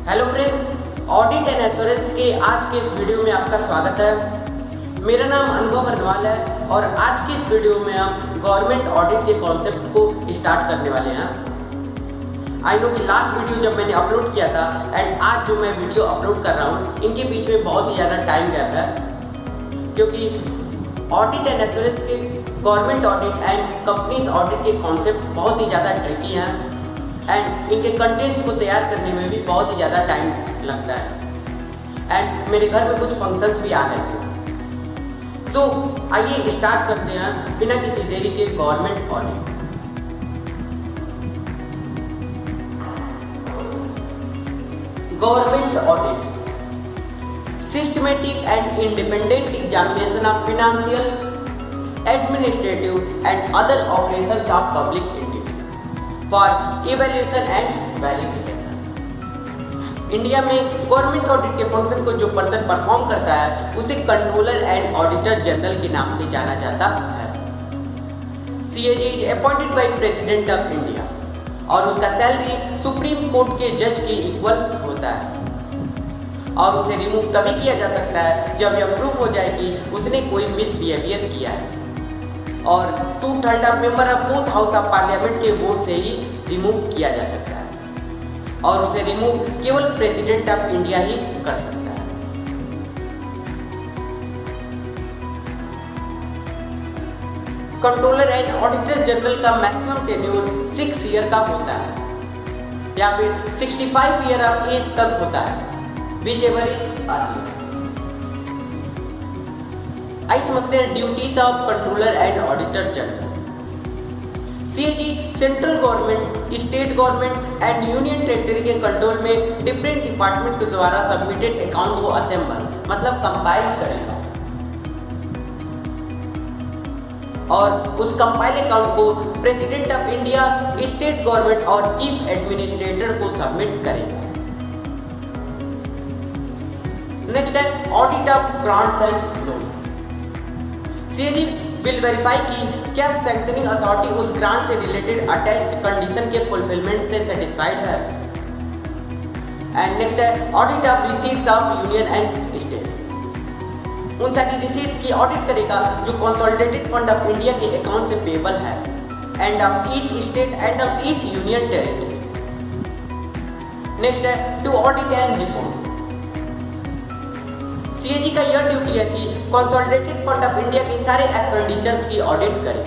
Hello friends, audit and assurance के आज के इस वीडियो में आपका स्वागत है। मेरा नाम अनुभव बरनवाल है और आज की इस वीडियो में हम गवर्नमेंट ऑडिट के कॉन्सेप्ट को स्टार्ट करने वाले हैं। आई नो कि लास्ट वीडियो जब मैंने अपलोड किया था एंड आज जो मैं वीडियो अपलोड कर रहा हूँ, इनके बीच में बहुत ही ज़्यादा टाइम गैप है, क्योंकि ऑडिट एंड एश्योरेंस के government audit and companies audit के कॉन्सेप्ट बहुत ही ज़्यादा ट्रिकी हैं एंड इनके कंटेंट्स को तैयार करने में भी बहुत ही ज़्यादा टाइम लगता है एंड मेरे घर में कुछ फंक्शंस भी आ गए थे। सो आइए स्टार्ट करते हैं बिना किसी देरी के government audit. Government audit systematic and independent examination of financial, administrative and other operations of public for evaluation and verification. India में गवर्नमेंट ऑडिट के फंक्शन को जो पर्सन परफॉर्म करता है उसे कंट्रोलर एंड ऑडिटर जनरल के नाम से जाना जाता है। CAG is appointed by president of India और उसका सैलरी सुप्रीम कोर्ट के जज के इक्वल होता है और उसे रिमूव तभी किया जा सकता है जब यह प्रूफ हो जाए कि उसने कोई मिसबिहेवियर किया है और 2/3 of member of both house of parliament के वोट से ही रिमूव किया जा सकता है और उसे रिमूव केवल प्रेसिडेंट ऑफ इंडिया ही कर सकता है। कंट्रोलर एंड ऑडिटर जनरल का मैक्सिमम टेन्योर 6 ईयर का होता है या फिर 65 ईयर ऑफ एज तक होता है, विच एवर इज अर्लियर। आइए समझते हैं duties of controller and auditor general. CAG central government, state government and union territory के कंट्रोल में डिफरेंट डिपार्टमेंट के द्वारा सबमिटेड अकाउंट्स को असेंबल मतलब कंपाइल करेगा और उस कंपाइल अकाउंट को president of India, state government और चीफ एडमिनिस्ट्रेटर को सबमिट करेगा। नेक्स्ट है audit of grants and loans. CAG will verify कि क्या सैंक्शनिंग अथॉरिटी उस ग्रांट से रिलेटेड अटैच्ड कंडीशन के फुलफिलमेंट से सेटिस्फाइड है। एंड नेक्स्ट है audit of receipts of union and state. उन सारी रिसीट्स की ऑडिट करेगा जो कंसोलिडेटेड फंड ऑफ इंडिया के अकाउंट से पेबल है and of each state and of each union territory. Next है to audit and report. CAG का यह ड्यूटी है कि कंसोलिडेटेड फंड ऑफ इंडिया के सारे एक्सपेंडिचर्स की ऑडिट करें,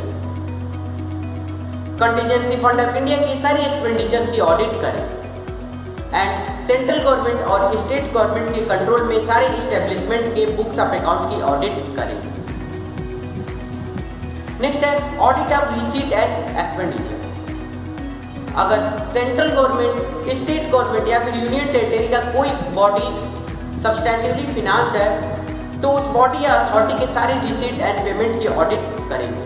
कंटिजेंसी फंड ऑफ इंडिया के सारे एक्सपेंडिचर्स की ऑडिट करें एंड सेंट्रल गवर्नमेंट और स्टेट गवर्नमेंट के कंट्रोल में सारे इस्टेब्लिशमेंट के बुक्स ऑफ अकाउंट की ऑडिट करें। नेक्स्ट है audit of receipt and expenditure. अगर सेंट्रल गवर्नमेंट, स्टेट गवर्नमेंट या फिर यूनियन टेरिटरी का कोई बॉडी सब्सटेंटिवली फिनांस्ड है तो उस बॉडी या अथॉरिटी के सारे रिसीट एंड पेमेंट की ऑडिट करेंगे।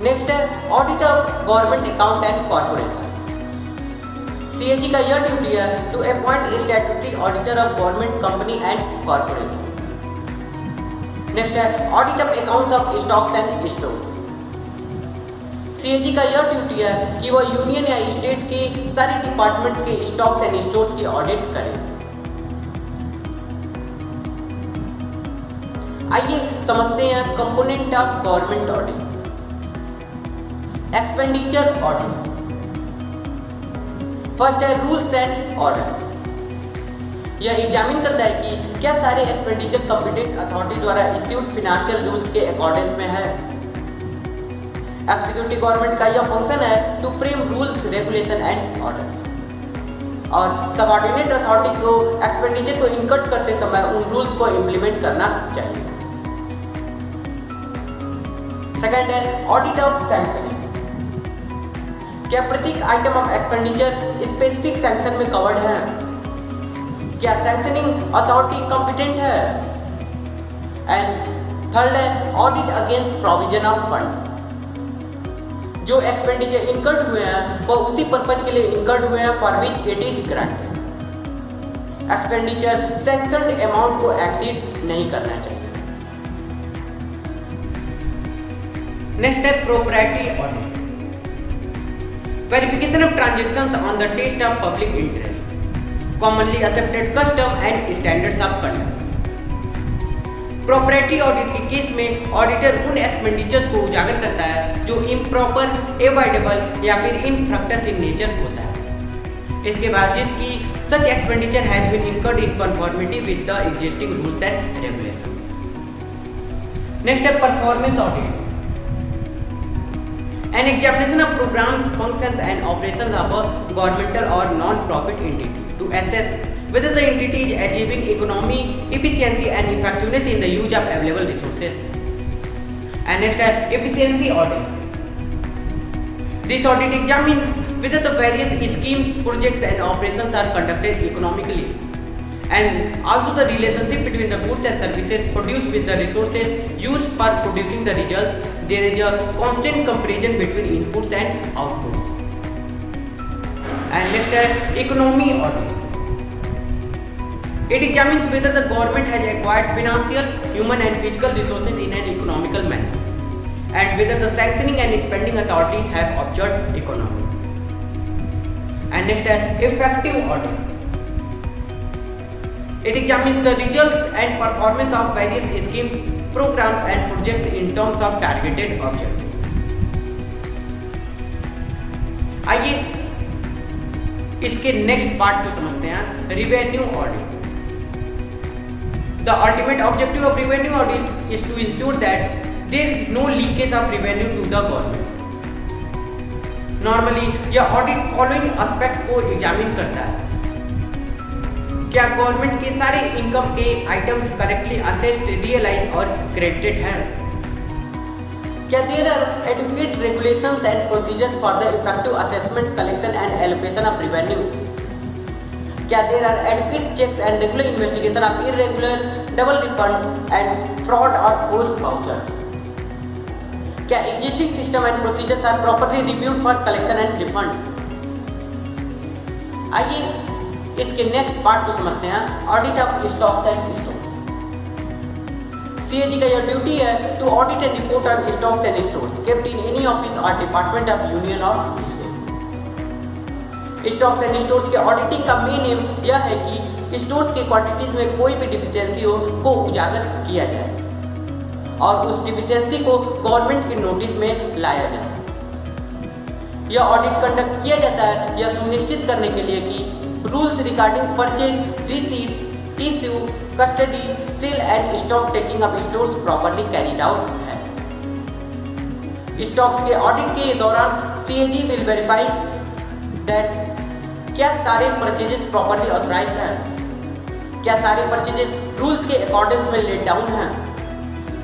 नेक्स्ट है audit of government account and corporation. CAG का यह ड्यूटी है to appoint statutory auditor of government company and corporation. Next है audit of accounts of stocks and stores. CAG का यह duty है कि वह यूनियन या स्टेट के सारे डिपार्टमेंट्स के स्टॉक्स एंड स्टोर्स की ऑडिट करें। आइए समझते हैं component of government audit. Expenditure audit. First है रूल्स एंड ऑर्डर। यह एग्जामिन करता है कि क्या सारे एक्सपेंडिचर कॉम्पिटेंट अथॉरिटी द्वारा इश्यूड फाइनेंशियल रूल्स के अकॉर्डेंस में है। एग्जीक्यूटिव गवर्नमेंट का यह फंक्शन है to frame rules, regulation and orders और सबऑर्डिनेट अथॉरिटी को एक्सपेंडिचर को इनकट करते समय उन रूल्स को इंप्लीमेंट करना चाहिए। सेकंड है ऑडिट ऑफ सैंक्शनिंग। क्या प्रत्येक item of expenditure specific sanction में कवर्ड है? क्या सैंक्शनिंग अथॉरिटी कॉम्पिटेंट है? एंड थर्ड है audit against provision of fund. जो एक्सपेंडिचर इनकर्ड हुए हैं वो उसी पर्पज के लिए इनकर्ड हुए हैं for which it is granted. Expenditure sanctioned amount को एक्सीड नहीं करना चाहिए। नेक्स्ट है proprietary audit. Verification of transactions on the test of public interest. commonly accepted custom and standards of conduct. Property audit के case में auditor उन expenditures को उजागर करता है जो इम्प्रॉपर, एवॉइडेबल या फिर इनफ्रक्टस इन नेचर होता है। इसके बाद जिसकी such expenditure has been incurred in conformity with the existing rules and regulations. Next है performance audit. An examination of programs, functions and operations of a governmental or non-profit entity to assess whether the entity is achieving economy, efficiency and effectiveness in the use of available resources. And next is efficiency audit. This audit examines whether the various schemes, projects and operations are conducted economically and also the relationship between the goods and services produced with the resources used for producing the results. There is a constant comparison between inputs and outputs. And next is economy audit. It examines whether the government has acquired financial, human and physical resources in an economical manner and whether the sanctioning and spending authorities have observed economy. And next is effective audit. It examines the results and performance of various schemes, programs and projects in terms of targeted objectives. आइए इसके next part को समझते हैं, revenue audit. The ultimate objective of revenue audit is to ensure that there is no leakage of revenue to the government. Normally यह audit following aspect को examine करता है। क्या गवर्नमेंट के सारे इनकम के आइटम्स करेक्टली असेस्ड, रियलाइज और credited हैं? क्या there are adequate regulations and procedures for the effective assessment, collection and allocation of revenue? क्या there are adequate checks and regular investigation of irregular, double refund and fraud और full vouchers? क्या existing system and procedures are properly reviewed for collection and refund? आइए इसके next part को समझते हैं, audit of stocks and stores. CAG का यह duty है to audit and report on stocks and stores kept in any office और department of union और स्टेट। स्टॉक्स एंड स्टोर्स के ऑडिटिंग का मेन एम यह है कि स्टोर्स के क्वांटिटीज में कोई भी डिफिशियंसी हो को उजागर किया जाए और उस डिफिशियंसी को गवर्नमेंट के नोटिस में लाया जाए। यह ऑडिट कंडक्ट किया जाता है यह सुनिश्चित करने के लिए कि rules regarding purchase, receipt, issue, custody, sale and stock taking of stores properly carried out है। स्टॉक्स के ऑडिट के दौरान सीएजी विल वेरीफाई दैट क्या सारे परचेजेस प्रॉपर्ली ऑथराइज्ड हैं, क्या सारे परचेजेस रूल्स के अकॉर्डेंस में लेट डाउन हैं,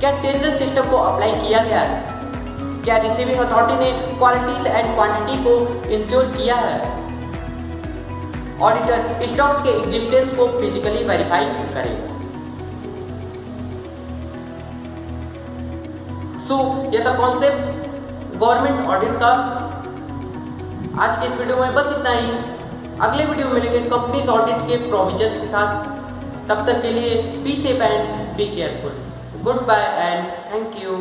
क्या टेंडर सिस्टम को अप्लाई किया गया है, क्या रिसीविंग अथॉरिटी ने क्वालिटीज एंड क्वांटिटी को इंश्योर किया है। ऑडिटर स्टॉक्स के एग्जिस्टेंस को फिजिकली वेरीफाई करेगा। सो ये था कॉन्सेप्ट गवर्नमेंट ऑडिट का। आज के इस वीडियो में बस इतना ही। अगले वीडियो में मिलेंगे कंपनीज ऑडिट के प्रोविजंस के साथ। तब तक के लिए be safe and be careful. Good bye and thank you.